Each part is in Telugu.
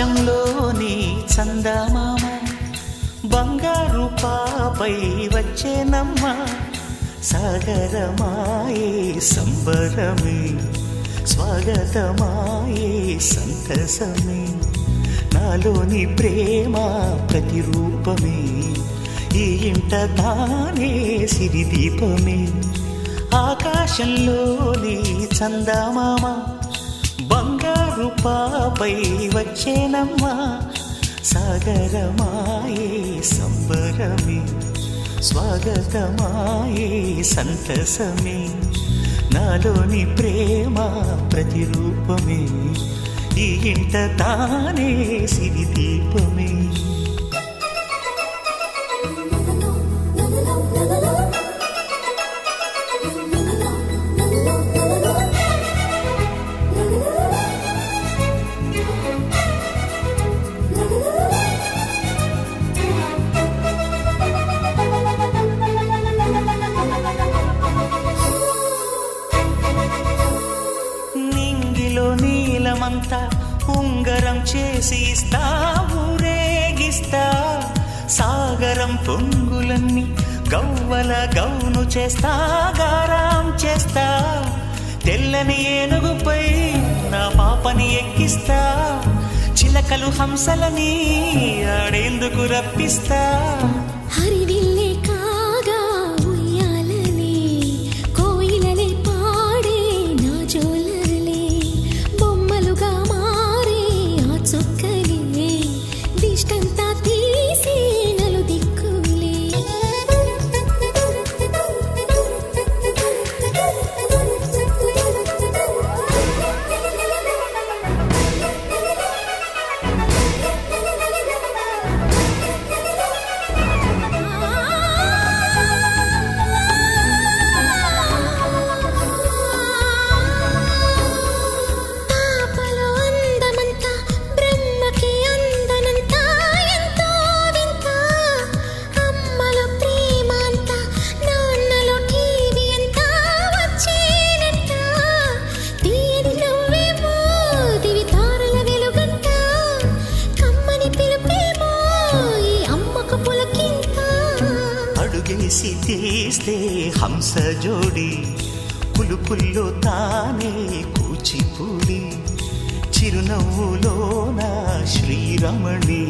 ఆకాశంలోని చందమామ బంగారు పాపై వచ్చేనమ్మ సాగరమాయే సంబరమే స్వాగతమాయే సంతసమే నాలోని ప్రేమ ప్రతిరూపమే ఈ ఇంట తానే సిరిదీపమే ఆకాశంలోని చందమామ బంగారు పాపై వచ్చేనమ్మా సాగరమాయే సంబరమే స్వాగతమాయే సంతసమే నాలోని ప్రేమ ప్రతిరూపమే ఈ ఇంట తానే సిరిదీపమే నీలమంతా ఉంగరం చేసి ఇస్తా ఊరేగిస్తా సాగరం పొంగులన్నీ గవ్వల గౌను చేస్తా గారాం చేస్తా తెల్లని ఏనుగుపై నా పాపని ఎక్కిస్తా చిలకలు హంసలని ఆడేందుకు రప్పిస్తా హరివిల్లే కాగా ఉయ్యాలనే కోయిలలే పాడే నా జోలలే బొమ్మలుగా మారే ఆ చుక్కలే దిష్టంతా తీసి నలు దిక్కులే అడుగేసి తీస్తే హంస జోడి కులుకుల్లో తానే కూచిపూడి చిరునవ్వులోన శ్రీరమణి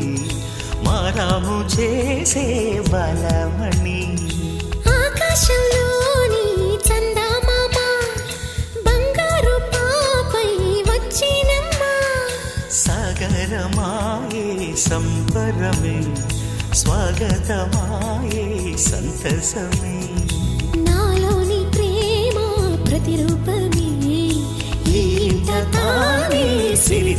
మారాము చేసే బలమణి ఆకాశంలోని చందమామ బంగారు పాపై వచ్చినమ్మా సాగరమాయే సంబరమే స్వాగతమాయే సంతసమే నాలోని ప్రేమ ప్రతిరూపమే ఈ ఇంట తానే సిరి